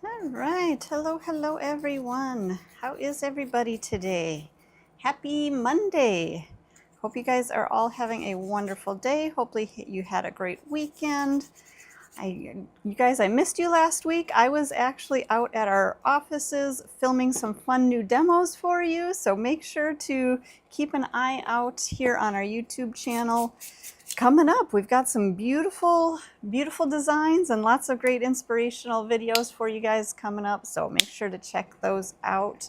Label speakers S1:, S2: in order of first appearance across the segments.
S1: All right, hello everyone. How is everybody today? Happy Monday. Hope you guys are all having a wonderful day. Hopefully you had a great weekend. You guys, I missed you last week. I was actually out at our offices filming some fun new demos for you, so make sure to keep an eye out here on our YouTube channel. Coming up, we've got some beautiful designs and lots of great inspirational videos for you guys coming up, so make sure to check those out.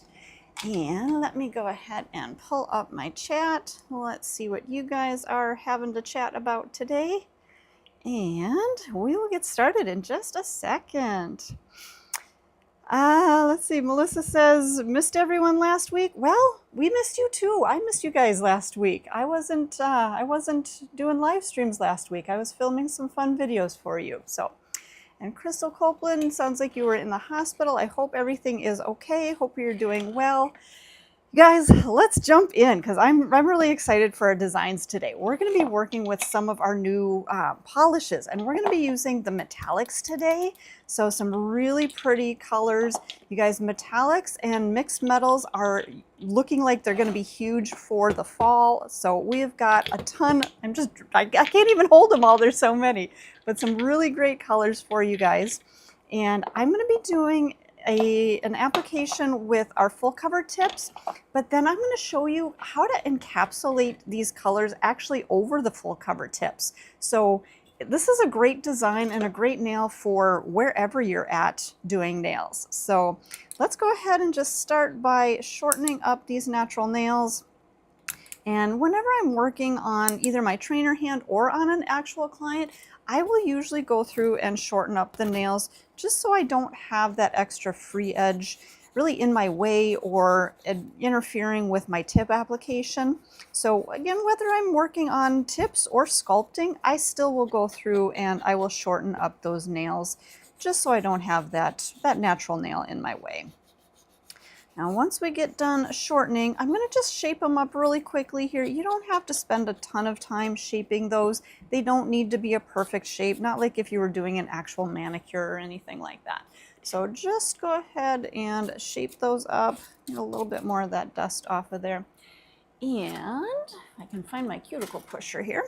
S1: And let me go ahead and pull up my chat. Let's see what you guys are having to chat about today. And we will get started in just a second. Let's see, Melissa says, missed everyone last week. Well, we missed you too. I missed you guys last week. I wasn't doing live streams last week. I was filming some fun videos for you. So, and Crystal Copeland, sounds like you were in the hospital. I hope everything is okay. Hope you're doing well. Guys, let's jump in because I'm really excited for our designs today. We're going to be working with some of our new polishes, and we're going to be using the metallics today. So some really pretty colors. You guys, metallics and mixed metals are looking like they're going to be huge for the fall. So we've got a ton. I can't even hold them all. There's so many, but some really great colors for you guys. And I'm going to be doing an application with our full cover tips, but then I'm going to show you how to encapsulate these colors actually over the full cover tips. So this is a great design and a great nail for wherever you're at doing nails. So let's go ahead and just start by shortening up these natural nails. And whenever I'm working on either my trainer hand or on an actual client, I will usually go through and shorten up the nails just so I don't have that extra free edge really in my way or interfering with my tip application. So again, whether I'm working on tips or sculpting, I still will go through and I will shorten up those nails just so I don't have that natural nail in my way. Now, once we get done shortening, I'm going to just shape them up really quickly here. You don't have to spend a ton of time shaping those. They don't need to be a perfect shape, not like if you were doing an actual manicure or anything like that. So just go ahead and shape those up. Get a little bit more of that dust off of there. And I can find my cuticle pusher here.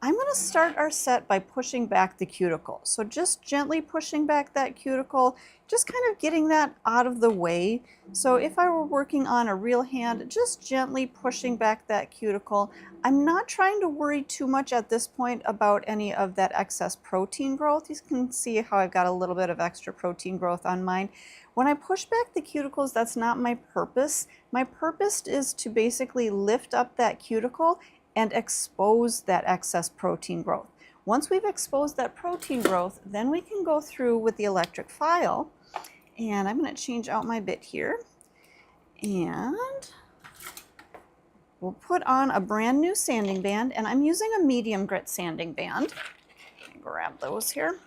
S1: I'm going to start our set by pushing back the cuticle. So just gently pushing back that cuticle, just kind of getting that out of the way. So if I were working on a real hand, just gently pushing back that cuticle. I'm not trying to worry too much at this point about any of that excess protein growth. You can see how I've got a little bit of extra protein growth on mine. When I push back the cuticles, that's not my purpose. My purpose is to basically lift up that cuticle and expose that excess protein growth. Once we've exposed that protein growth, then we can go through with the electric file, and I'm going to change out my bit here, and we'll put on a brand new sanding band, and I'm using a medium grit sanding band. Let me grab those here.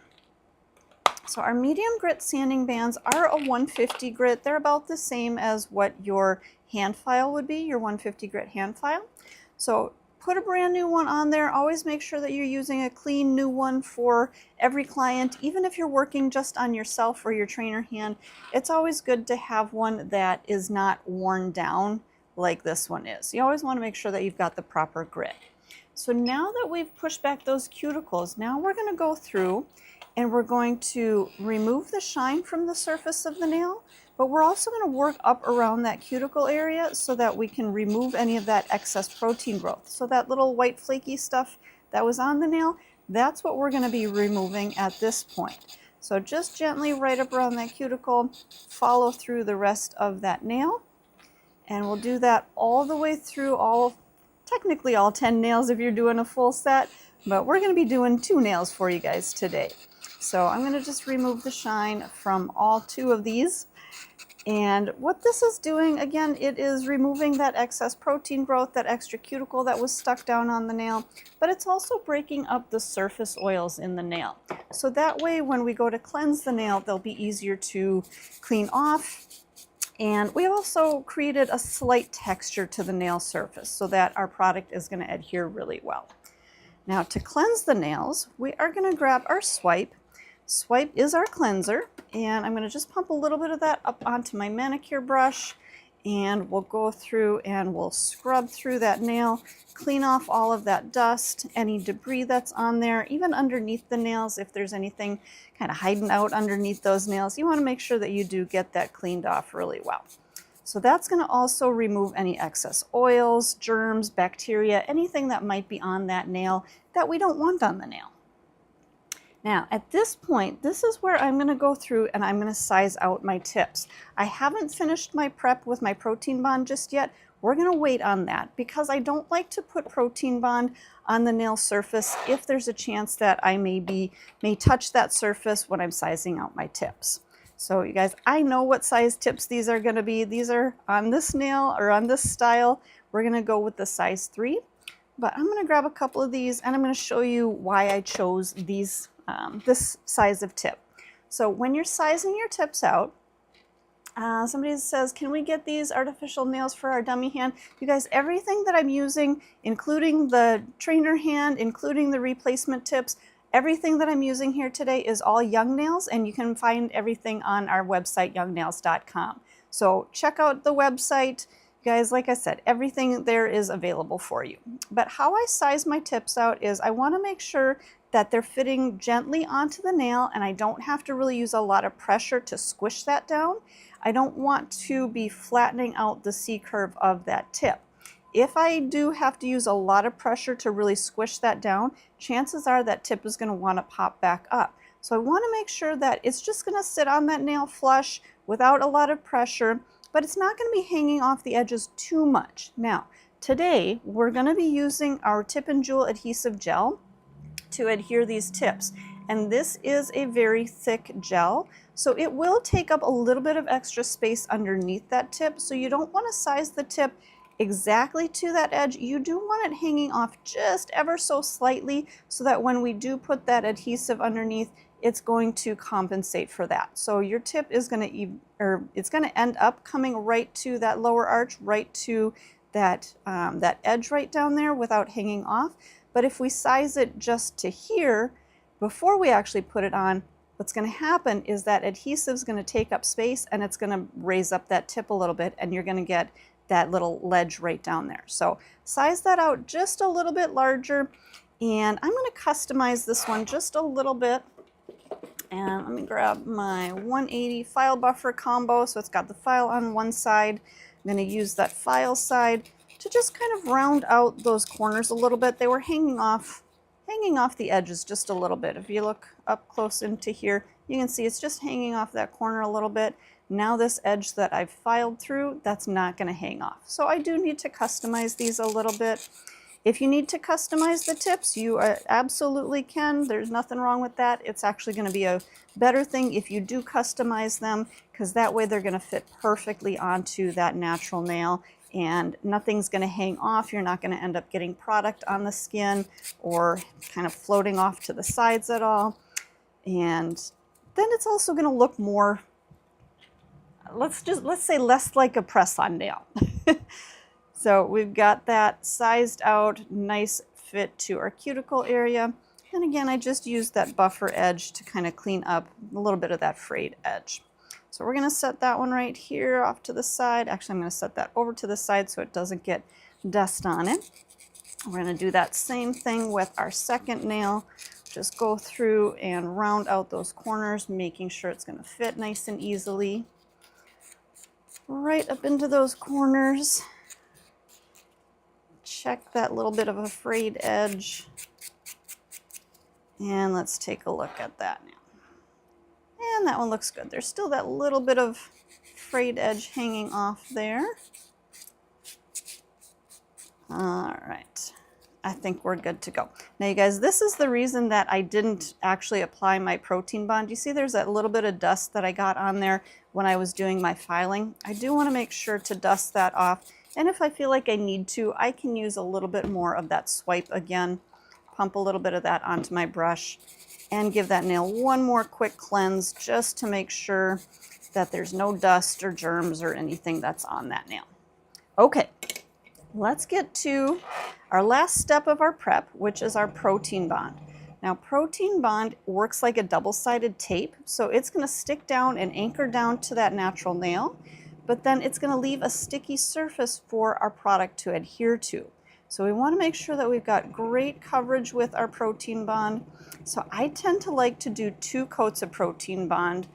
S1: So our medium grit sanding bands are a 150 grit. They're about the same as what your hand file would be, your 150 grit hand file. So put a brand new one on there. Always make sure that you're using a clean new one for every client. Even if you're working just on yourself or your trainer hand, it's always good to have one that is not worn down like this one is. You always want to make sure that you've got the proper grit. So now that we've pushed back those cuticles, now we're going to go through and we're going to remove the shine from the surface of the nail, but we're also going to work up around that cuticle area so that we can remove any of that excess protein growth. So that little white flaky stuff that was on the nail, that's what we're going to be removing at this point. So just gently right up around that cuticle, follow through the rest of that nail, and we'll do that all the way through technically all 10 nails if you're doing a full set, but we're going to be doing 2 nails for you guys today. So I'm going to just remove the shine from all 2 of these. And what this is doing, again, it is removing that excess protein growth, that extra cuticle that was stuck down on the nail, but it's also breaking up the surface oils in the nail. So that way, when we go to cleanse the nail, they'll be easier to clean off. And we also created a slight texture to the nail surface so that our product is going to adhere really well. Now to cleanse the nails, we are going to grab our swipe. Swipe is our cleanser. and I'm going to just pump a little bit of that up onto my manicure brush, and we'll go through and we'll scrub through that nail, clean off all of that dust, any debris that's on there, even underneath the nails. If there's anything kind of hiding out underneath those nails, you want to make sure that you do get that cleaned off really well. So that's going to also remove any excess oils, germs, bacteria, anything that might be on that nail that we don't want on the nail. Now at this point, this is where I'm going to go through and I'm going to size out my tips. I haven't finished my prep with my protein bond just yet. We're going to wait on that because I don't like to put protein bond on the nail surface if there's a chance that I may touch that surface when I'm sizing out my tips. So you guys, I know what size tips these are going to be. These are on this nail or on this style. We're going to go with the size 3, but I'm going to grab a couple of these and I'm going to show you why I chose these, this size of tip. So when you're sizing your tips out, somebody says, can we get these artificial nails for our dummy hand? You guys, everything that I'm using, including the trainer hand, including the replacement tips, everything that I'm using here today is all Young Nails, and you can find everything on our website, youngnails.com. So check out the website. Guys, like I said, everything there is available for you. But how I size my tips out is I want to make sure that they're fitting gently onto the nail, and I don't have to really use a lot of pressure to squish that down. I don't want to be flattening out the C-curve of that tip. If I do have to use a lot of pressure to really squish that down, chances are that tip is going to want to pop back up. So I want to make sure that it's just going to sit on that nail flush without a lot of pressure, but it's not going to be hanging off the edges too much. Now, today we're going to be using our Tip and Jewel Adhesive Gel to adhere these tips. And this is a very thick gel, so it will take up a little bit of extra space underneath that tip. So you don't want to size the tip exactly to that edge. You do want it hanging off just ever so slightly so that when we do put that adhesive underneath, it's going to compensate for that. So your tip is going to end up coming right to that lower arch, right to that that edge right down there without hanging off. But if we size it just to here before we actually put it on, what's going to happen is that adhesive is going to take up space and it's going to raise up that tip a little bit, and you're going to get that little ledge right down there. So size that out just a little bit larger, and I'm going to customize this one just a little bit. And let me grab my 180 file buffer combo. So it's got the file on one side. I'm going to use that file side to just kind of round out those corners a little bit. They were hanging off the edges just a little bit. If you look up close into here, you can see it's just hanging off that corner a little bit. Now this edge that I've filed through, that's not going to hang off. So I do need to customize these a little bit. If you need to customize the tips, you absolutely can. There's nothing wrong with that. It's actually going to be a better thing if you do customize them, because that way they're going to fit perfectly onto that natural nail and nothing's going to hang off. You're not going to end up getting product on the skin or kind of floating off to the sides at all. And then it's also going to look more, let's say less like a press-on nail. So we've got that sized out, nice fit to our cuticle area. And again, I just used that buffer edge to kind of clean up a little bit of that frayed edge. So we're going to set that one right here off to the side. Actually, I'm going to set that over to the side so it doesn't get dust on it. We're going to do that same thing with our second nail. Just go through and round out those corners, making sure it's going to fit nice and easily. Right up into those corners. Check that little bit of a frayed edge. And let's take a look at that now. And that one looks good. There's still that little bit of frayed edge hanging off there. All right, I think we're good to go. Now you guys, this is the reason that I didn't actually apply my protein bond. You see there's that little bit of dust that I got on there when I was doing my filing. I do want to make sure to dust that off. And if I feel like I need to, I can use a little bit more of that swipe again, pump a little bit of that onto my brush, and give that nail one more quick cleanse just to make sure that there's no dust or germs or anything that's on that nail. Okay, let's get to our last step of our prep, which is our protein bond. Now, Protein Bond works like a double-sided tape, so it's going to stick down and anchor down to that natural nail, but then it's going to leave a sticky surface for our product to adhere to. So we want to make sure that we've got great coverage with our Protein Bond. So I tend to like to do 2 coats of Protein Bond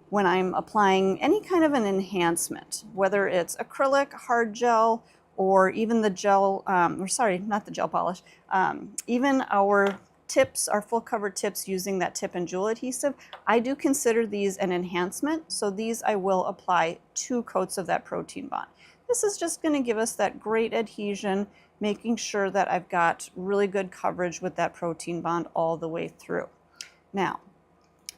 S1: when I'm applying any kind of an enhancement, whether it's acrylic, hard gel, or even the gel, or sorry, not the gel polish, even our tips, our full cover tips using that tip and jewel adhesive, I do consider these an enhancement. So these I will apply 2 coats of that Protein Bond. This is just going to give us that great adhesion, making sure that I've got really good coverage with that Protein Bond all the way through. Now,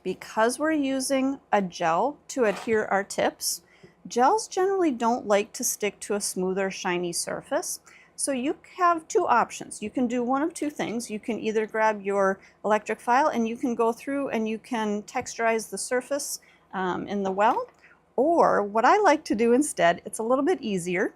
S1: because we're using a gel to adhere our tips, gels generally don't like to stick to a smoother, shiny surface. So you have 2 options. You can do one of 2 things. You can either grab your electric file and you can go through and you can texturize the surface in the well. Or what I like to do instead, it's a little bit easier,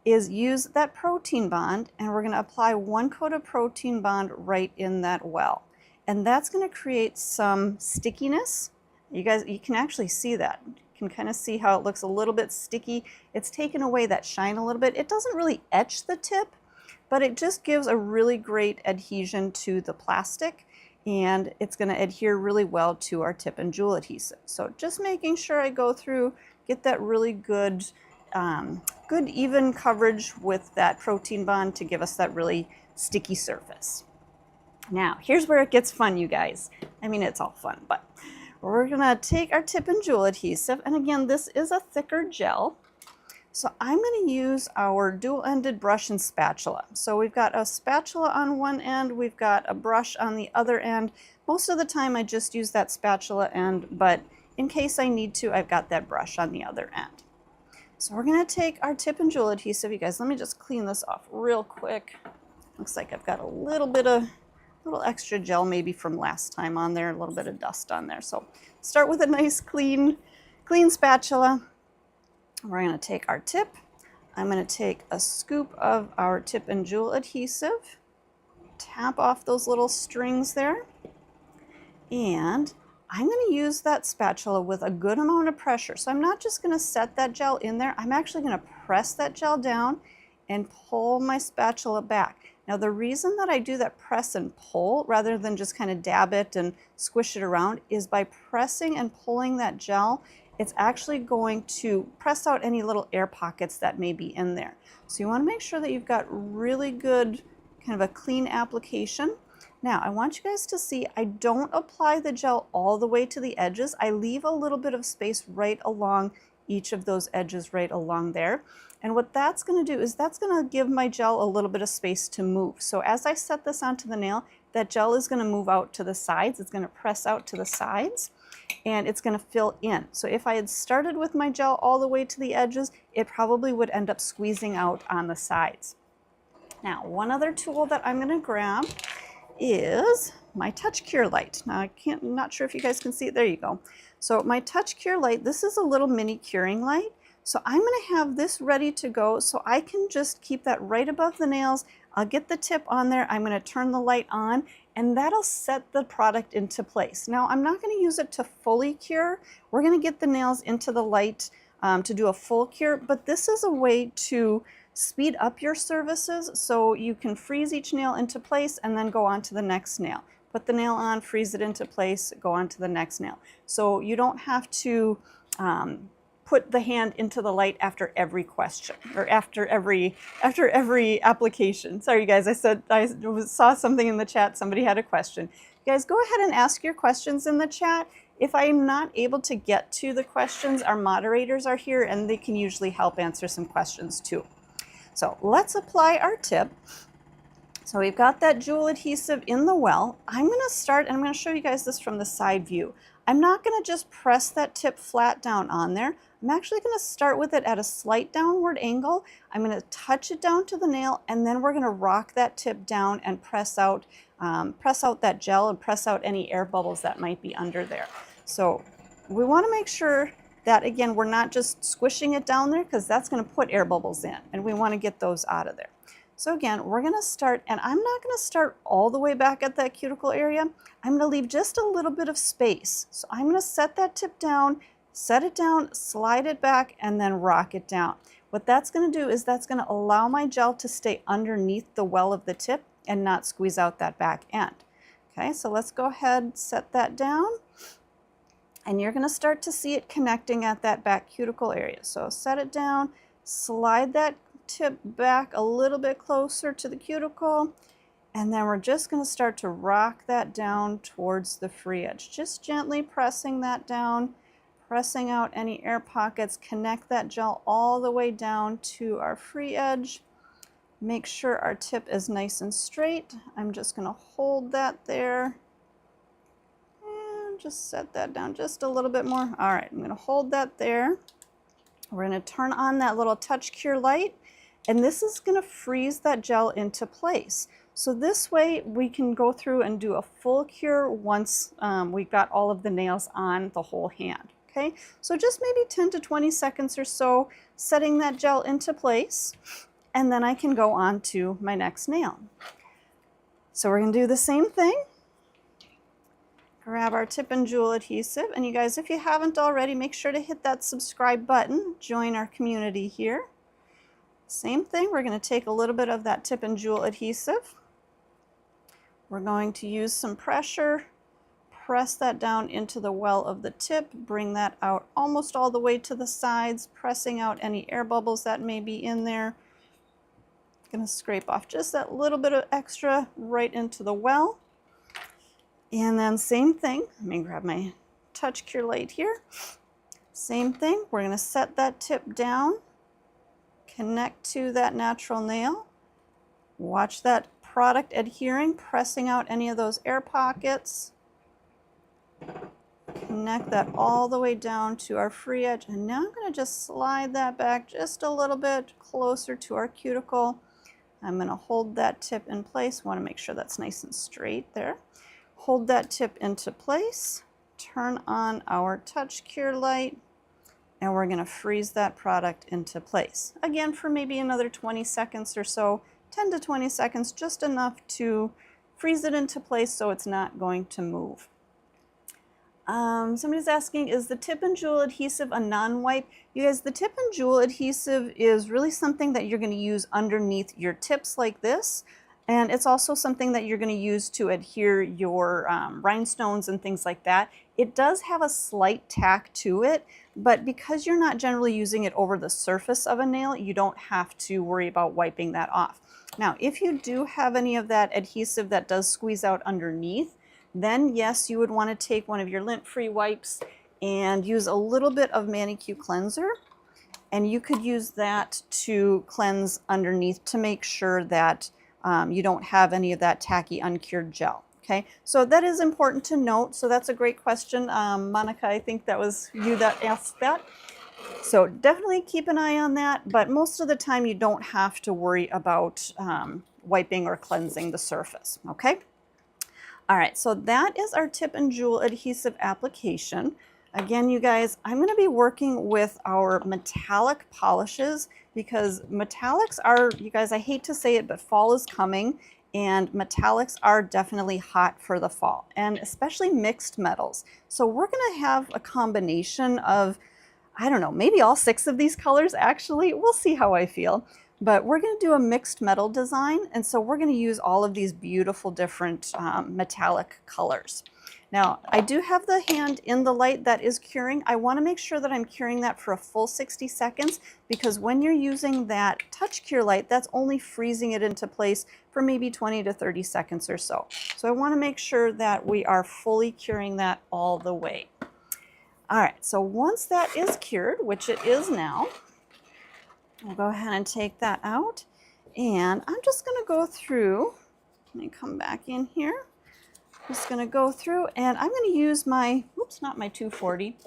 S1: is use that Protein Bond, and we're going to apply 1 coat of Protein Bond right in that well. And that's going to create some stickiness. You can actually see that. You can kind of see how it looks a little bit sticky. It's taken away that shine a little bit. It doesn't really etch the tip, but it just gives a really great adhesion to the plastic, and it's going to adhere really well to our tip and jewel adhesive. So just making sure I go through, get that really good, good even coverage with that Protein Bond to give us that really sticky surface. Now, here's where it gets fun, you guys. I mean, it's all fun, but we're gonna take our tip and jewel adhesive, and again, this is a thicker gel. So I'm gonna use our dual-ended brush and spatula. So we've got a spatula on one end, we've got a brush on the other end. Most of the time I just use that spatula end, but in case I need to, I've got that brush on the other end. So we're gonna take our tip and jewel adhesive. You guys, let me just clean this off real quick. Looks like I've got a little extra gel maybe from last time on there, a little bit of dust on there. So start with a nice clean spatula. We're going to take our tip. I'm going to take a scoop of our tip and jewel adhesive, tap off those little strings there, and I'm going to use that spatula with a good amount of pressure. So I'm not just going to set that gel in there, I'm actually going to press that gel down and pull my spatula back. Now the reason that I do that press and pull rather than just kind of dab it and squish it around is by pressing and pulling that gel, it's actually going to press out any little air pockets that may be in there. So you want to make sure that you've got really good kind of a clean application. Now I want you guys to see I don't apply the gel all the way to the edges. I leave a little bit of space right along each of those edges right along there. And what that's going to do is that's going to give my gel a little bit of space to move. So as I set this onto the nail, that gel is going to move out to the sides. It's going to press out to the sides and it's going to fill in. So if I had started with my gel all the way to the edges, it probably would end up squeezing out on the sides. Now, one other tool that I'm going to grab is my Touch Cure light. Now I'm not sure if you guys can see it. There you go. So my Touch Cure light, this is a little mini curing light. So I'm going to have this ready to go so I can just keep that right above the nails. I'll get the tip on there. I'm going to turn the light on and that'll set the product into place. Now I'm not going to use it to fully cure. We're going to get the nails into the light to do a full cure, but this is a way to speed up your services so you can freeze each nail into place and then go on to the next nail. Put the nail on, freeze it into place, go on to the next nail. So you don't have to put the hand into the light after every question or after every application. Sorry guys, I saw something in the chat, somebody had a question. You guys, go ahead and ask your questions in the chat. If I'm not able to get to the questions, our moderators are here and they can usually help answer some questions too. So let's apply our tip. So we've got that jewel adhesive in the well. I'm going to start, and I'm going to show you guys this from the side view. I'm not going to just press that tip flat down on there. I'm actually going to start with it at a slight downward angle. I'm going to touch it down to the nail, and then we're going to rock that tip down and press out that gel and press out any air bubbles that might be under there. So we want to make sure that, again, we're not just squishing it down there because that's going to put air bubbles in, and we want to get those out of there. So again, we're going to start, and I'm not going to start all the way back at that cuticle area. I'm going to leave just a little bit of space. So I'm going to set that tip down, set it down, slide it back, and then rock it down. What that's going to do is that's going to allow my gel to stay underneath the well of the tip and not squeeze out that back end. Okay, so let's go ahead, set that down, and you're going to start to see it connecting at that back cuticle area. So set it down, slide that tip back a little bit closer to the cuticle, and then we're just going to start to rock that down towards the free edge. Just gently pressing that down, pressing out any air pockets, connect that gel all the way down to our free edge. Make sure our tip is nice and straight. I'm just going to hold that there and just set that down just a little bit more. All right, I'm going to hold that there. We're going to turn on that little touch cure light, and this is going to freeze that gel into place. So this way we can go through and do a full cure once we've got all of the nails on the whole hand. Okay, so just maybe 10 to 20 seconds or so setting that gel into place, and then I can go on to my next nail. So we're going to do the same thing. Grab our tip and jewel adhesive, and you guys, if you haven't already, make sure to hit that subscribe button, join our community here. Same thing, we're going to take a little bit of that tip and jewel adhesive. We're going to use some pressure, press that down into the well of the tip, bring that out almost all the way to the sides, pressing out any air bubbles that may be in there. Going to scrape off just that little bit of extra right into the well. And then same thing, let me grab my touch cure light here. Same thing, we're going to set that tip down, connect to that natural nail, watch that product adhering, pressing out any of those air pockets. Connect that all the way down to our free edge, and now I'm going to just slide that back just a little bit closer to our cuticle. I'm going to hold that tip in place. Want to make sure that's nice and straight there. Hold that tip into place, turn on our touch cure light, and we're going to freeze that product into place. Again, for maybe another 20 seconds or so, 10 to 20 seconds, just enough to freeze it into place so it's not going to move. Somebody's asking, is the tip and jewel adhesive a non-wipe? You guys, the tip and jewel adhesive is really something that you're going to use underneath your tips like this. And it's also something that you're going to use to adhere your rhinestones and things like that. It does have a slight tack to it, but because you're not generally using it over the surface of a nail, you don't have to worry about wiping that off. Now, if you do have any of that adhesive that does squeeze out underneath, then yes, you would want to take one of your lint-free wipes and use a little bit of ManiQ Cleanser, and you could use that to cleanse underneath to make sure that you don't have any of that tacky uncured gel. Okay, so that is important to note. So that's a great question. Monica, I think that was you that asked that. So definitely keep an eye on that, but most of the time you don't have to worry about wiping or cleansing the surface. Okay. All right, so that is our tip and jewel adhesive application. Again, you guys, I'm going to be working with our metallic polishes because metallics are, you guys, I hate to say it, but fall is coming, and metallics are definitely hot for the fall, and especially mixed metals. So we're going to have a combination of, I don't know, maybe all 6 of these colors actually. We'll see how I feel. But we're going to do a mixed metal design, and so we're going to use all of these beautiful different metallic colors. Now, I do have the hand in the light that is curing. I want to make sure that I'm curing that for a full 60 seconds because when you're using that touch cure light, that's only freezing it into place for maybe 20 to 30 seconds or so. So I want to make sure that we are fully curing that all the way. All right, so once that is cured, which it is now, we'll go ahead and take that out, and I'm just going to go through. Let me come back in here. I'm just going to go through, and I'm going to use my, oops, not my 240,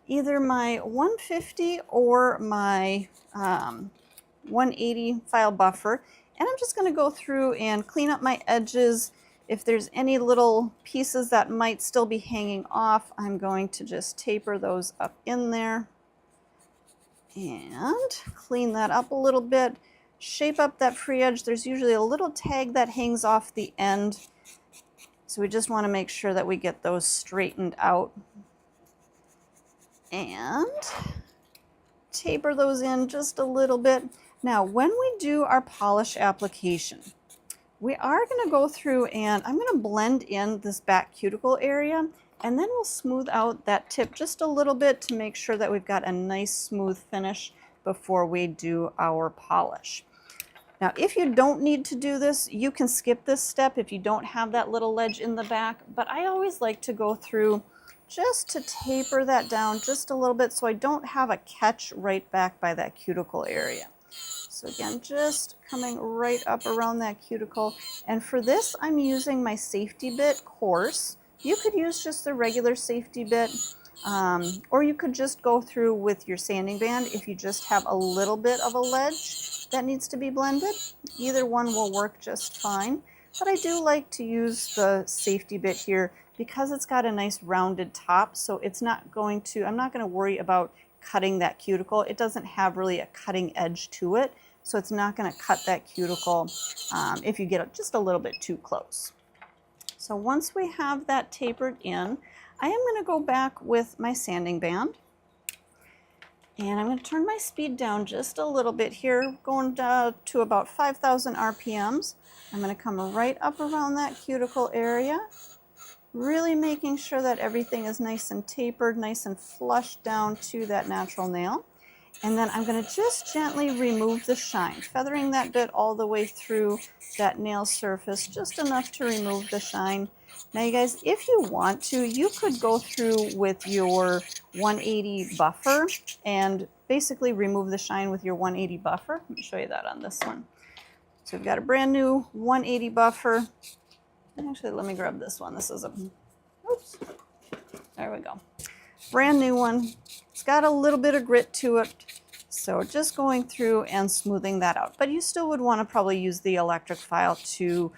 S1: either my 150 or my 180 file buffer, and I'm just going to go through and clean up my edges. If there's any little pieces that might still be hanging off, I'm going to just taper those up in there and clean that up a little bit. shape up that free edge. There's usually a little tag that hangs off the end. So we just want to make sure that we get those straightened out. And taper those in just a little bit. Now, when we do our polish application, we are going to go through and I'm going to blend in this back cuticle area, and then we'll smooth out that tip just a little bit to make sure that we've got a nice smooth finish before we do our polish. Now, if you don't need to do this, you can skip this step if you don't have that little ledge in the back, but I always like to go through just to taper that down just a little bit so I don't have a catch right back by that cuticle area. So again, just coming right up around that cuticle. And for this, I'm using my safety bit, Coarse. You could use just the regular safety bit, or you could just go through with your sanding band if you just have a little bit of a ledge that needs to be blended. Either one will work just fine. But I do like to use the safety bit here because it's got a nice rounded top, so it's not going to, I'm not going to worry about cutting that cuticle. It doesn't have really a cutting edge to it, so it's not going to cut that cuticle if you get just a little bit too close. So once we have that tapered in, I am going to go back with my sanding band, and I'm going to turn my speed down just a little bit here, going down to about 5,000 RPMs. I'm going to come right up around that cuticle area, really making sure that everything is nice and tapered, nice and flushed down to that natural nail. And then I'm going to just gently remove the shine, feathering that bit all the way through that nail surface, just enough to remove the shine. Now you guys, if you want to, you could go through with your 180 buffer and basically remove the shine with your 180 buffer. Let me show you that on this one. So we've got a brand new 180 buffer. Actually, let me grab this one. This is a, oops, there we go. Brand new one. It's got a little bit of grit to it. So just going through and smoothing that out. But you still would want to probably use the electric file to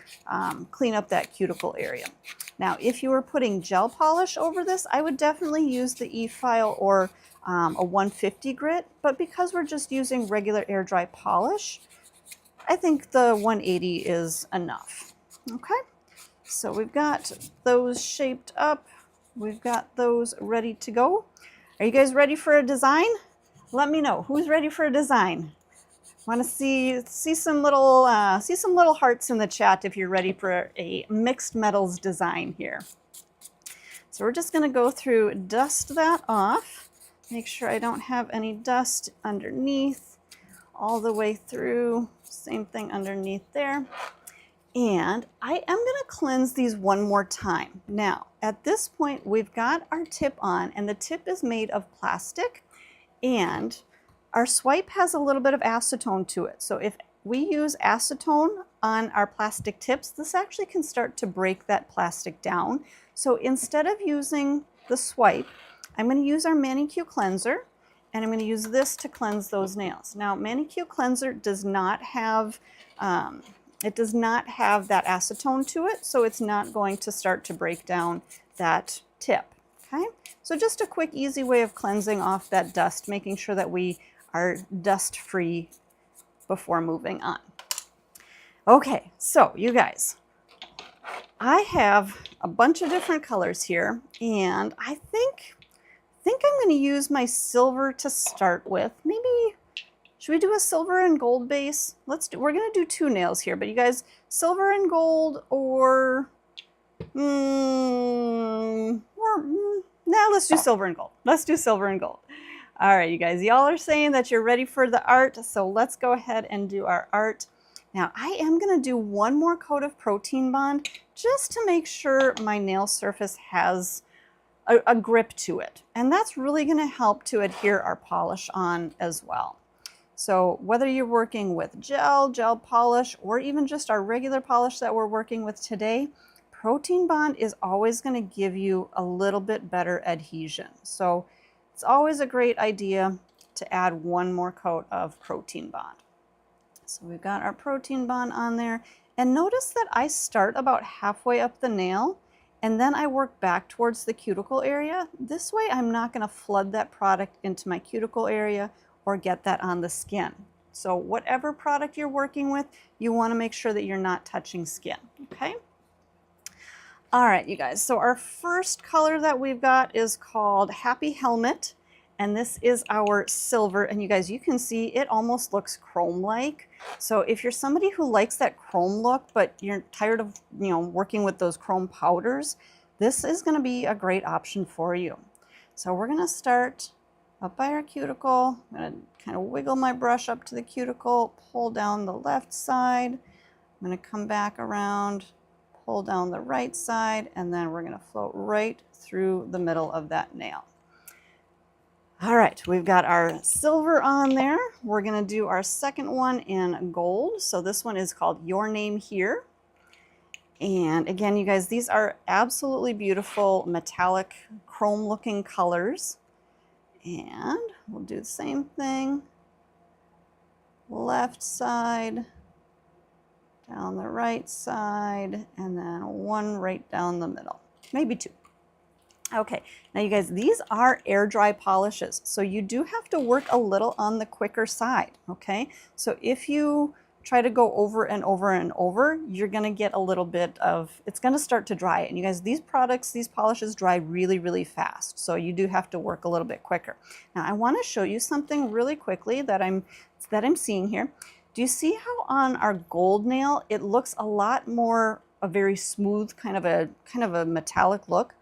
S1: clean up that cuticle area. Now, if you were putting gel polish over this, I would definitely use the E-file or a 150 grit. But because we're just using regular air dry polish, I think the 180 is enough. Okay. So we've got those shaped up. We've got those ready to go. Are you guys ready for a design? Let me know. Who's ready for a design? Want to see some little hearts in the chat if you're ready for a mixed metals design here. So we're just going to go through, dust that off. Make sure I don't have any dust underneath. All the way through. Same thing underneath there. And I am going to cleanse these one more time. Now, at this point, we've got our tip on, and the tip is made of plastic, and our swipe has a little bit of acetone to it. So if we use acetone on our plastic tips, this actually can start to break that plastic down. So instead of using the swipe, I'm going to use our ManiQ Cleanser, and I'm going to use this to cleanse those nails. Now, ManiQ Cleanser does not have that acetone to it, so it's not going to start to break down that tip, okay? So just a quick, easy way of cleansing off that dust, making sure that we are dust-free before moving on. Okay, so you guys, I have a bunch of different colors here, and I think I'm going to use my silver to start with. Maybe, should we do a silver and gold base? We're going to do two nails here, but you guys, silver and gold or, let's do silver and gold. Let's do silver and gold. All right, you guys, y'all are saying that you're ready for the art, so let's go ahead and do our art. Now, I am going to do one more coat of protein bond just to make sure my nail surface has a grip to it. And that's really going to help to adhere our polish on as well. So whether you're working with gel polish, or even just our regular polish that we're working with today, protein bond is always going to give you a little bit better adhesion. So it's always a great idea to add one more coat of protein bond. So we've got our protein bond on there, and notice that I start about halfway up the nail and then I work back towards the cuticle area. This way I'm not going to flood that product into my cuticle area or get that on the skin. So whatever product you're working with, you want to make sure that you're not touching skin, okay? All right, you guys, so our first color that we've got is called Happy Helmet, and this is our silver, and you guys, you can see it almost looks chrome-like. So if you're somebody who likes that chrome look, but you're tired of, you know, working with those chrome powders, this is gonna be a great option for you. So we're gonna start up by our cuticle. I'm gonna kind of wiggle my brush up to the cuticle, pull down the left side. I'm gonna come back around, pull down the right side, and then we're going to float right through the middle of that nail. All right, we've got our silver on there. We're going to do our second one in gold. So this one is called Your Name Here. And again, you guys, these are absolutely beautiful metallic chrome looking colors. And we'll do the same thing. Left side, down the right side, and then one right down the middle, maybe two. Okay, now you guys, these are air dry polishes, so you do have to work a little on the quicker side, okay? So if you try to go over and over and over, you're gonna get a little bit of, it's gonna start to dry. And you guys, these products, these polishes dry really, really fast, so you do have to work a little bit quicker. Now I wanna show you something really quickly that I'm seeing here. Do you see how on our gold nail, it looks a lot more a very smooth kind of a metallic look?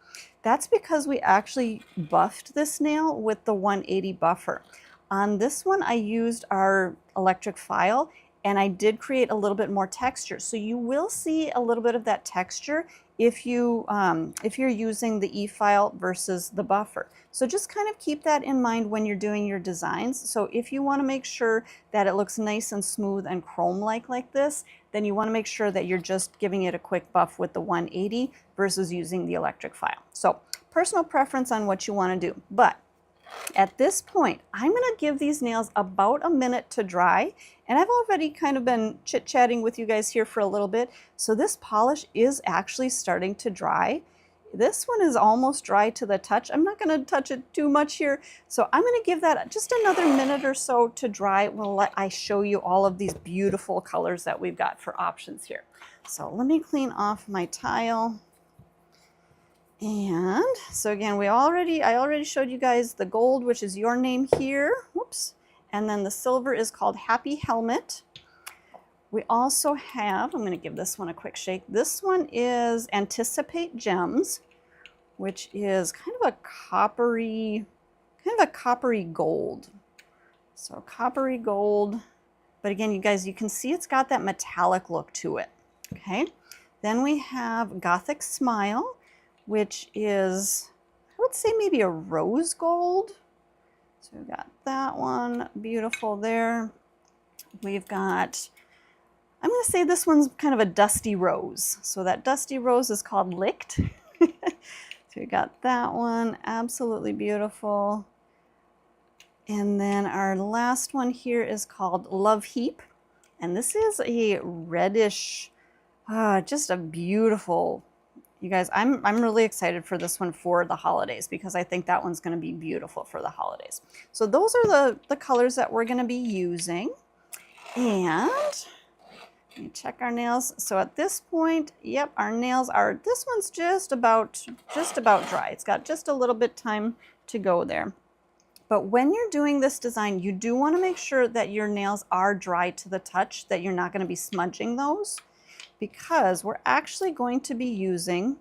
S1: That's because we actually buffed this nail with the 180 buffer. On this one, I used our electric file and I did create a little bit more texture. So you will see a little bit of that texture if you're using the e-file versus the buffer. So just kind of keep that in mind when you're doing your designs. So if you want to make sure that it looks nice and smooth and chrome-like like this, then you want to make sure that you're just giving it a quick buff with the 180 versus using the electric file. So personal preference on what you want to do. But at this point, I'm going to give these nails about a minute to dry, and I've already kind of been chit-chatting with you guys here for a little bit, so this polish is actually starting to dry. This one is almost dry to the touch. I'm not going to touch it too much here, so I'm going to give that just another minute or so to dry while I show you all of these beautiful colors that we've got for options here. So let me clean off my tile. And so again, I already showed you guys the gold, which is Your Name Here. Whoops. And then the silver is called Happy Helmet. We also have, I'm going to give this one a quick shake. This one is Anticipate Gems, which is kind of a coppery gold. So coppery gold. But again, you guys, you can see it's got that metallic look to it. Okay. Then we have Gothic Smile, which is, I would say maybe a rose gold. So we've got that one, beautiful there. We've got, I'm going to say this one's kind of a dusty rose. So that dusty rose is called Licked. So we got that one, absolutely beautiful. And then our last one here is called Love Heap. And this is a reddish, just a beautiful, you guys, I'm really excited for this one for the holidays because I think that one's going to be beautiful for the holidays. So those are the colors that we're going to be using. And let me check our nails. So at this point, yep, our nails are, this one's just about dry. It's got just a little bit time to go there. But when you're doing this design, you do want to make sure that your nails are dry to the touch, that you're not going to be smudging those, because we're actually going to be using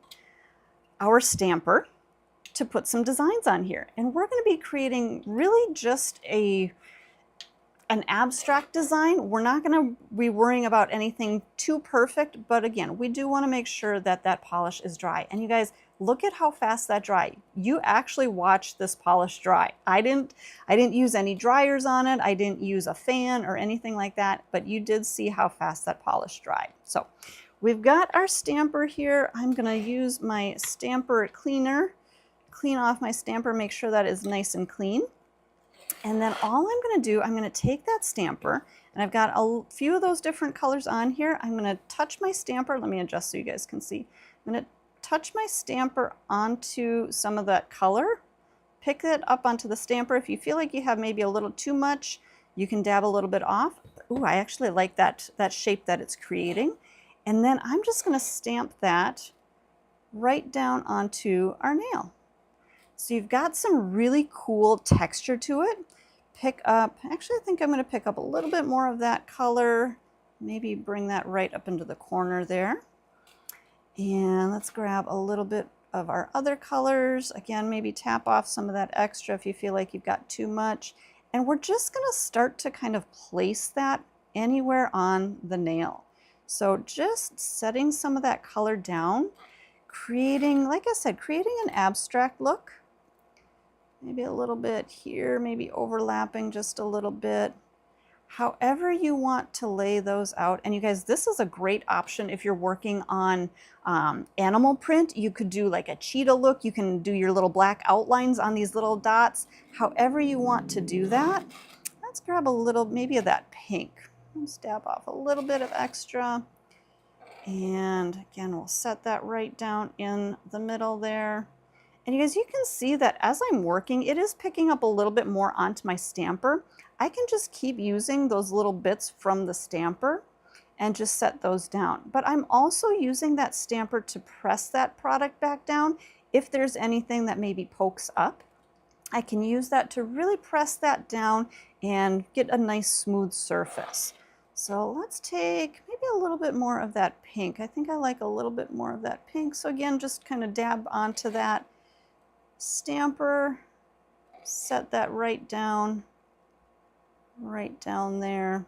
S1: our stamper to put some designs on here. And we're going to be creating really just an abstract design. We're not going to be worrying about anything too perfect, but again, we do want to make sure that that polish is dry. And you guys, look at how fast that dried. You actually watched this polish dry. I didn't use any dryers on it. I didn't use a fan or anything like that, but you did see how fast that polish dried. So we've got our stamper here. I'm gonna use my stamper cleaner, clean off my stamper, make sure that is nice and clean. And then all I'm gonna do, I'm gonna take that stamper, and I've got a few of those different colors on here. I'm gonna touch my stamper. Let me adjust so you guys can see. I'm gonna touch my stamper onto some of that color, pick it up onto the stamper. If you feel like you have maybe a little too much, You can dab a little bit off. Ooh, I actually like that shape that it's creating. And then I'm just going to stamp that right down onto our nail. So you've got some really cool texture to it. Pick up, actually I think I'm going to pick up a little bit more of that color, maybe bring that right up into the corner there. And let's grab a little bit of our other colors. Again, maybe tap off some of that extra if you feel like you've got too much. And we're just going to start to kind of place that anywhere on the nail. So just setting some of that color down, creating, like I said, creating an abstract look. Maybe a little bit here, maybe overlapping just a little bit. However you want to lay those out. And you guys, this is a great option if you're working on animal print. You could do like a cheetah look. You can do your little black outlines on these little dots. However you want to do that. Let's grab a little, maybe of that pink. Let's dab off a little bit of extra. And again, we'll set that right down in the middle there. And you guys, you can see that as I'm working, it is picking up a little bit more onto my stamper. I can just keep using those little bits from the stamper and just set those down. But I'm also using that stamper to press that product back down. If there's anything that maybe pokes up, I can use that to really press that down and get a nice smooth surface. So let's take maybe a little bit more of that pink. I think I like a little bit more of that pink. So again, just kind of dab onto that stamper, set that right down there,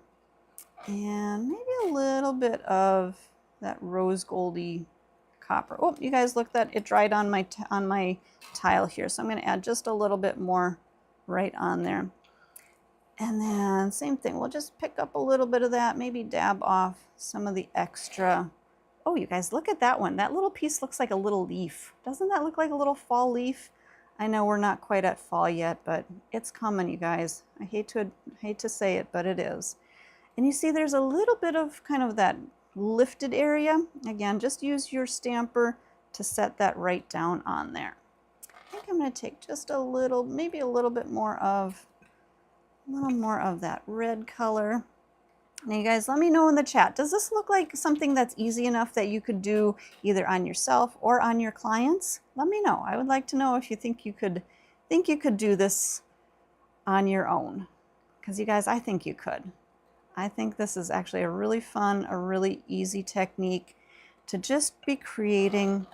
S1: and maybe a little bit of that rose goldy copper. Oh, you guys, look, that it dried on my tile here, so I'm going to add just a little bit more right on there. And then same thing, we'll just pick up a little bit of that, maybe dab off some of the extra. Oh, you guys, look at that one. That little piece looks like a little leaf. Doesn't that look like a little fall leaf? I know we're not quite at fall yet, but it's coming, you guys. I hate to say it, but it is. And you see there's a little bit of kind of that lifted area. Again, just use your stamper to set that right down on there. I think I'm going to take just a little, maybe a little more of that red color. Now you guys, let me know in the chat, does this look like something that's easy enough that you could do either on yourself or on your clients? Let me know. I would like to know if you think you could do this on your own. Because you guys, I think you could. I think this is actually a really fun, a really easy technique to just be creating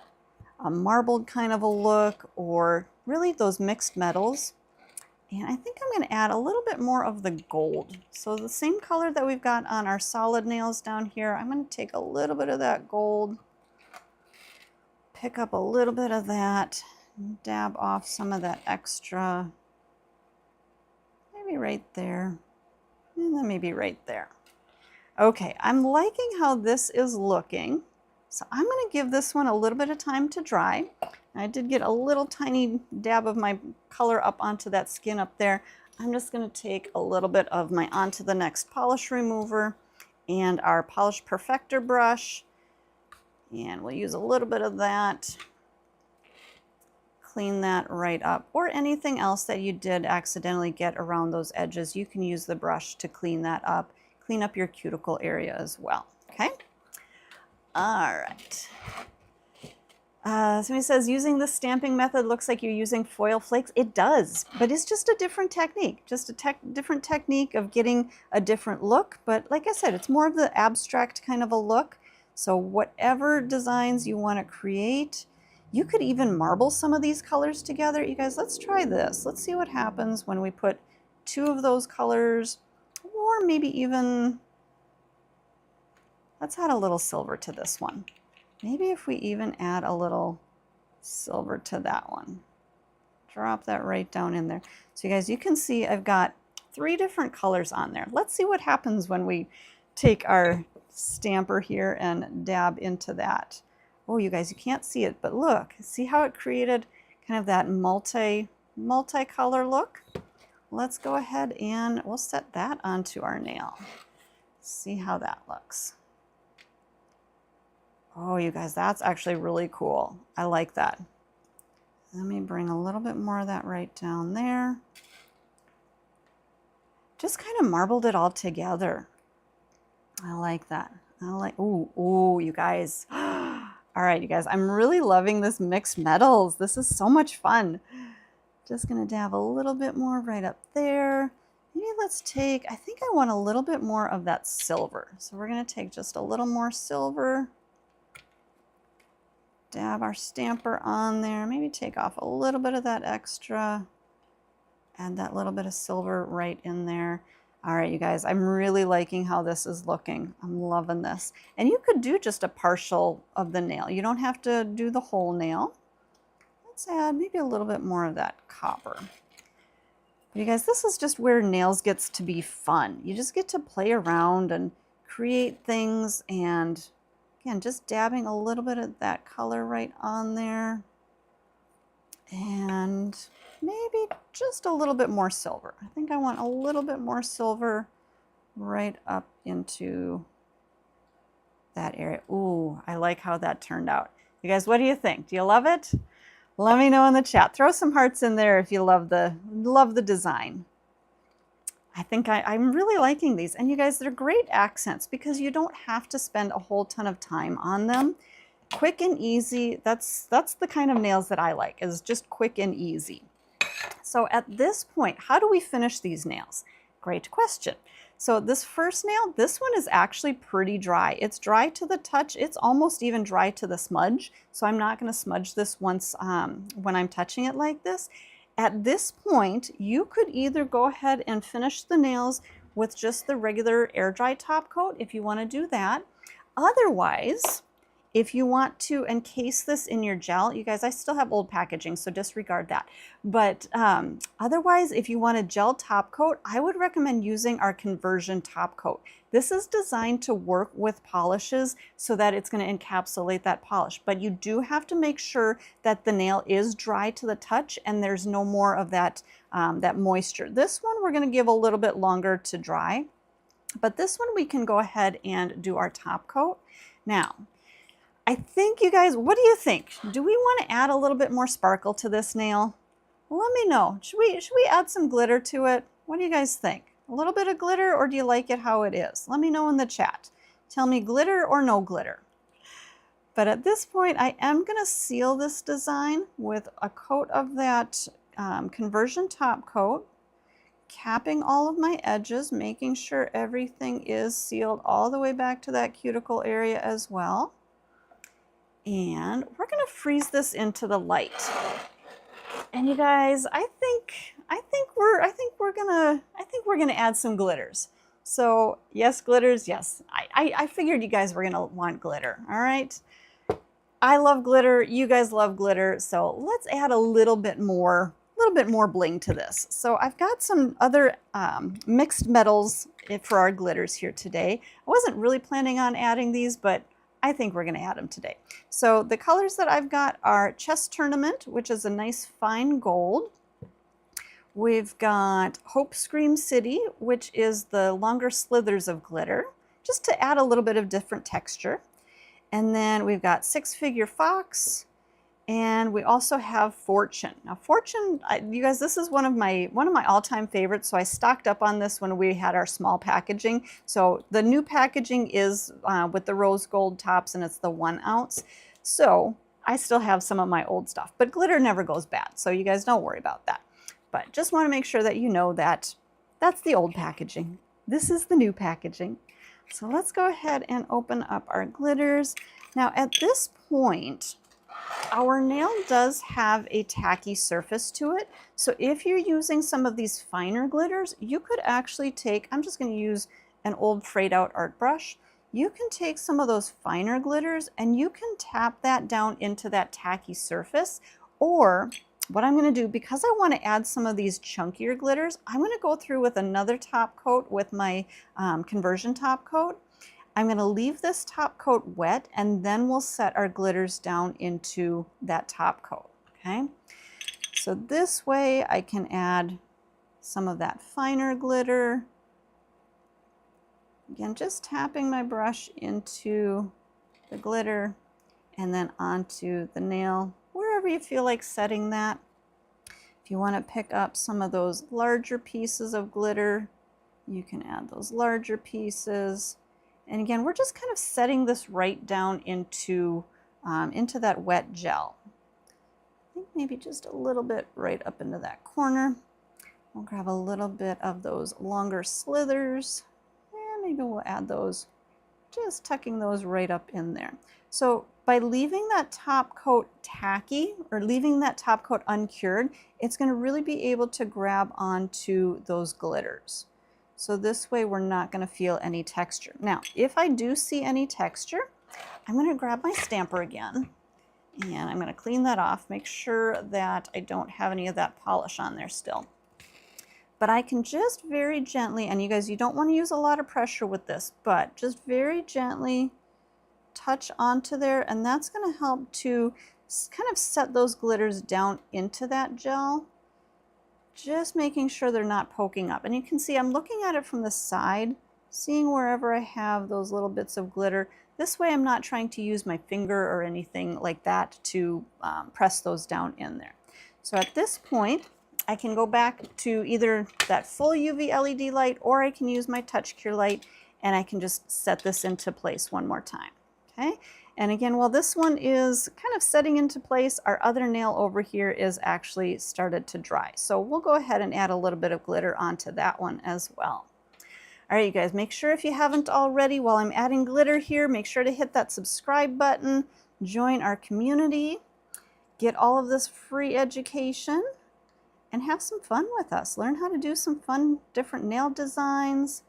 S1: a marbled kind of a look, or really those mixed metals. And I think I'm going to add a little bit more of the gold. So the same color that we've got on our solid nails down here, I'm going to take a little bit of that gold, pick up a little bit of that, dab off some of that extra, maybe right there, and then maybe right there. Okay, I'm liking how this is looking. So I'm going to give this one a little bit of time to dry. I did get a little tiny dab of my color up onto that skin up there. I'm just going to take a little bit of my onto the next polish remover and our polish perfector brush, and we'll use a little bit of that. Clean that right up, or anything else that you did accidentally get around those edges. You can use the brush to clean that up, clean up your cuticle area as well. Okay. All right. Somebody says, using the stamping method looks like you're using foil flakes. It does, but it's just a different technique, just a different technique of getting a different look. But like I said, it's more of the abstract kind of a look. So whatever designs you want to create, you could even marble some of these colors together. You guys, let's try this. Let's see what happens when we put two of those colors, or maybe even, let's add a little silver to this one. Maybe if we even add a little silver to that one. Drop that right down in there. So you guys, you can see I've got 3 different colors on there. Let's see what happens when we take our stamper here and dab into that. Oh, you guys, you can't see it, but look, see how it created kind of that multi-color look? Let's go ahead and we'll set that onto our nail. See how that looks. Oh, you guys, that's actually really cool. I like that. Let me bring a little bit more of that right down there. just kind of marbled it all together. I like that. I like, ooh, you guys. All right, you guys, I'm really loving this mixed metals. This is so much fun. Just gonna dab a little bit more right up there. Maybe let's take, I think I want a little bit more of that silver. So we're gonna take just a little more silver. Dab our stamper on there. Maybe take off a little bit of that extra. Add that little bit of silver right in there. All right, you guys, I'm really liking how this is looking. I'm loving this. And you could do just a partial of the nail. You don't have to do the whole nail. Let's add maybe a little bit more of that copper. But you guys, this is just where nails gets to be fun. You just get to play around and create things, and again, just dabbing a little bit of that color right on there. And maybe just a little bit more silver. I think I want a little bit more silver right up into that area. Ooh, I like how that turned out. You guys, what do you think? Do you love it? Let me know in the chat. Throw some hearts in there if you love the design. I think I'm really liking these. And you guys, they're great accents because you don't have to spend a whole ton of time on them. Quick and easy. That's the kind of nails that I like, is just quick and easy. So at this point, how do we finish these nails? Great question. So this first nail, this one is actually pretty dry. It's dry to the touch. It's almost even dry to the smudge. So I'm not going to smudge this once when I'm touching it like this. At this point, you could either go ahead and finish the nails with just the regular air dry top coat if you want to do that. Otherwise, if you want to encase this in your gel, you guys, I still have old packaging, so disregard that. But otherwise, if you want a gel top coat, I would recommend using our conversion top coat. This is designed to work with polishes so that it's going to encapsulate that polish. But you do have to make sure that the nail is dry to the touch and there's no more of that, that moisture. This one we're going to give a little bit longer to dry. But this one we can go ahead and do our top coat. Now, I think you guys, what do you think? Do we want to add a little bit more sparkle to this nail? Let me know. Should we add some glitter to it? What do you guys think? A little bit of glitter, or do you like it how it is? Let me know in the chat. Tell me glitter or no glitter. But at this point, I am going to seal this design with a coat of that conversion top coat, capping all of my edges, making sure everything is sealed all the way back to that cuticle area as well. And we're going to freeze this into the light. And you guys, I think we're gonna add some glitters. So yes, glitters, yes. I figured you guys were gonna want glitter. All right. I love glitter. You guys love glitter. So let's add a little bit more bling to this. So I've got some other mixed metals for our glitters here today. I wasn't really planning on adding these, but I think we're going to add them today. So the colors that I've got are Chess Tournament, which is a nice fine gold. We've got Hope Scream City, which is the longer slithers of glitter, just to add a little bit of different texture. And then we've got Six Figure Fox, and we also have Fortune. Now Fortune, you guys, this is one of my all-time favorites, so I stocked up on this when we had our small packaging. So the new packaging is with the rose gold tops, and it's the 1 ounce. So I still have some of my old stuff, but glitter never goes bad, so you guys don't worry about that. But just want to make sure that you know that that's the old packaging. This is the new packaging. So let's go ahead and open up our glitters. Now at this point, our nail does have a tacky surface to it. So if you're using some of these finer glitters, you could actually take, I'm just going to use an old frayed out art brush. You can take some of those finer glitters and you can tap that down into that tacky surface. Or what I'm going to do, because I want to add some of these chunkier glitters, I'm going to go through with another top coat with my conversion top coat. I'm going to leave this top coat wet, and then we'll set our glitters down into that top coat, okay? So this way I can add some of that finer glitter. Again, just tapping my brush into the glitter and then onto the nail, wherever you feel like setting that. If you want to pick up some of those larger pieces of glitter, You can add those larger pieces. And again, we're just kind of setting this right down into that wet gel. I think maybe just a little bit right up into that corner. We'll grab a little bit of those longer slithers, and maybe we'll add those, just tucking those right up in there. So by leaving that top coat tacky or leaving that top coat uncured, it's going to really be able to grab onto those glitters. So this way we're not going to feel any texture. Now, if I do see any texture, I'm going to grab my stamper again and I'm going to clean that off, make sure that I don't have any of that polish on there still. But I can just very gently, and you guys, you don't want to use a lot of pressure with this, but just very gently touch onto there, and that's going to help to kind of set those glitters down into that gel, just making sure they're not poking up. And you can see I'm looking at it from the side, seeing wherever I have those little bits of glitter. This way I'm not trying to use my finger or anything like that to press those down in there. So at this point, I can go back to either that full UV LED light, or I can use my touch cure light, and I can just set this into place one more time. Okay, and again, while this one is kind of setting into place, our other nail over here is actually started to dry. So we'll go ahead and add a little bit of glitter onto that one as well. All right, you guys, make sure if you haven't already, while I'm adding glitter here, make sure to hit that subscribe button, join our community, get all of this free education, and have some fun with us. Learn how to do some fun, different nail designs,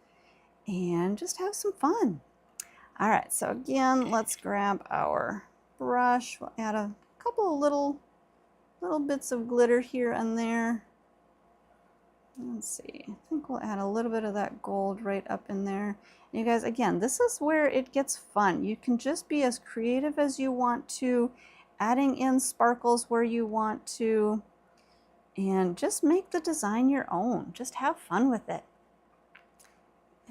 S1: and just have some fun. All right, so again, let's grab our brush. We'll add a couple of little bits of glitter here and there. Let's see, I think we'll add a little bit of that gold right up in there. And you guys, again, this is where it gets fun. You can just be as creative as you want to, adding in sparkles where you want to, and just make the design your own. Just have fun with it.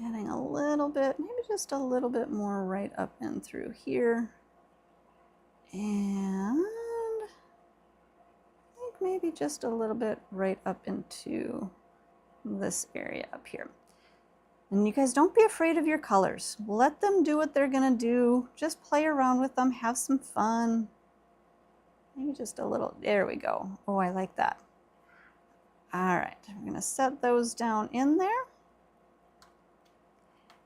S1: Adding a little bit, maybe just a little bit more right up in through here. And I think maybe just a little bit right up into this area up here. And you guys, don't be afraid of your colors. Let them do what they're gonna do. Just play around with them, have some fun. Maybe just a little, there we go. Oh, I like that. All right, I'm going to set those down in there.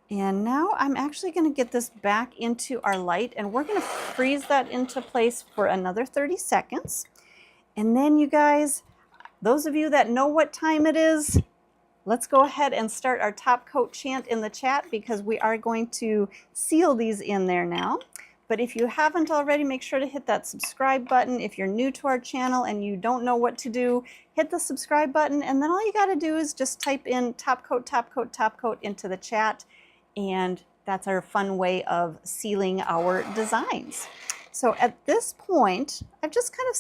S1: And now I'm actually going to get this back into our light, and we're going to freeze that into place for another 30 seconds. And then you guys, those of you that know what time it is, let's go ahead and start our top coat chant in the chat, because we are going to seal these in there now. But if you haven't already, make sure to hit that subscribe button. If you're new to our channel and you don't know what to do, hit the subscribe button, and then all you got to do is just type in top coat, top coat, top coat into the chat, and that's our fun way of sealing our designs. So at this point, I've just kind of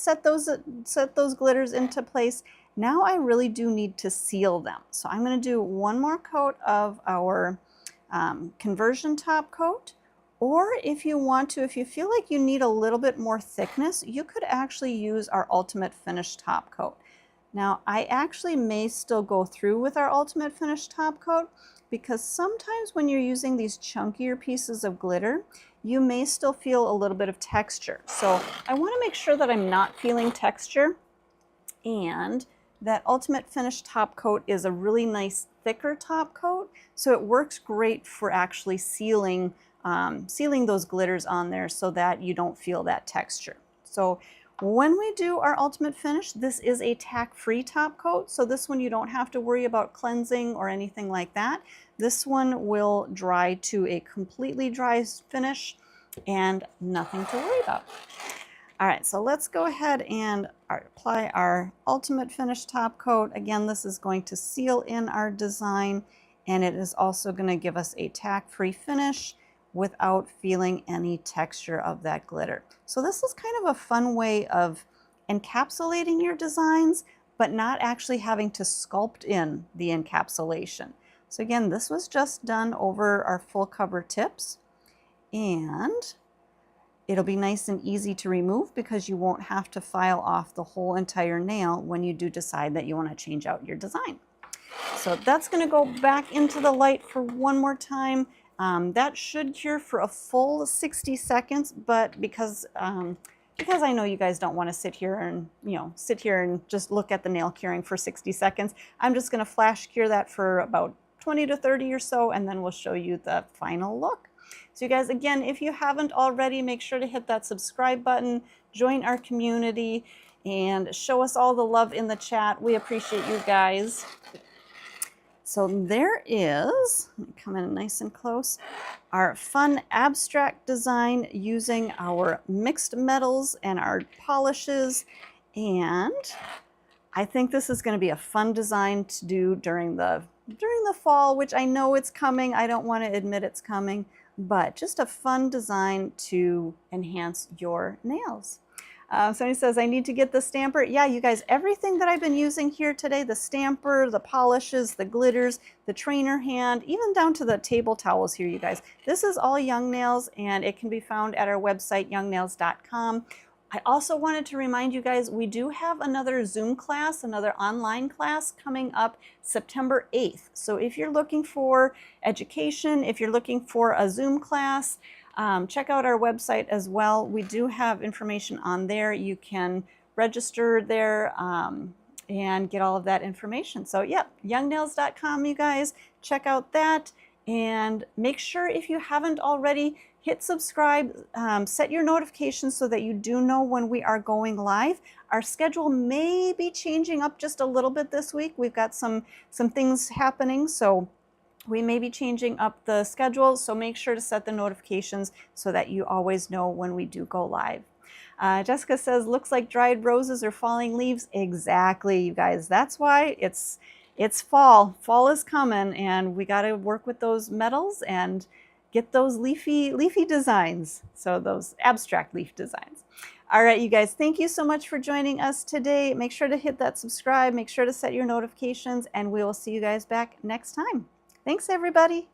S1: set those glitters into place. Now I really do need to seal them. So I'm going to do one more coat of our conversion top coat. Or if you want to, if you feel like you need a little bit more thickness, you could actually use our ultimate finish top coat. Now, I actually may still go through with our ultimate finish top coat, because sometimes when you're using these chunkier pieces of glitter, you may still feel a little bit of texture. So I want to make sure that I'm not feeling texture, and that ultimate finish top coat is a really nice thicker top coat, so it works great for actually sealing those glitters on there so that you don't feel that texture. So when we do our ultimate finish, this is a tack-free top coat, so this one you don't have to worry about cleansing or anything like that. This one will dry to a completely dry finish and nothing to worry about. All right, so let's go ahead and apply our ultimate finish top coat. Again, this is going to seal in our design, and it is also going to give us a tack-free finish without feeling any texture of that glitter. So this is kind of a fun way of encapsulating your designs, but not actually having to sculpt in the encapsulation. So again, this was just done over our full cover tips, and it'll be nice and easy to remove because you won't have to file off the whole entire nail when you do decide that you want to change out your design. So that's going to go back into the light for one more time. That should cure for a full 60 seconds, but because I know you guys don't want to sit here and just look at the nail curing for 60 seconds, I'm just going to flash cure that for about 20 to 30 or so, and then we'll show you the final look. So you guys, again, if you haven't already, make sure to hit that subscribe button, join our community, and show us all the love in the chat. We appreciate you guys. So there is, let me come in nice and close, our fun abstract design using our mixed metals and our polishes. And I think this is going to be a fun design to do during the fall, which I know it's coming. I don't want to admit it's coming, but just a fun design to enhance your nails. Somebody says, I need to get the stamper. Yeah, you guys, everything that I've been using here today, the stamper, the polishes, the glitters, the trainer hand, even down to the table towels here, you guys. This is all Young Nails, and it can be found at our website, youngnails.com. I also wanted to remind you guys, we do have another Zoom class, another online class coming up September 8th. So if you're looking for education, if you're looking for a Zoom class, check out our website as well. We do have information on there. You can register there and get all of that information. So yeah, youngnails.com, you guys, check out that. And make sure, if you haven't already, hit subscribe, set your notifications so that you do know when we are going live. Our schedule may be changing up just a little bit this week. We've got some things happening, so we may be changing up the schedule, so make sure to set the notifications so that you always know when we do go live. Jessica says, looks like dried roses or falling leaves. Exactly, you guys. That's why it's fall. Fall is coming, and we got to work with those metals and get those leafy designs. So those abstract leaf designs. All right, you guys, thank you so much for joining us today. Make sure to hit that subscribe. Make sure to set your notifications, and we will see you guys back next time. Thanks, everybody.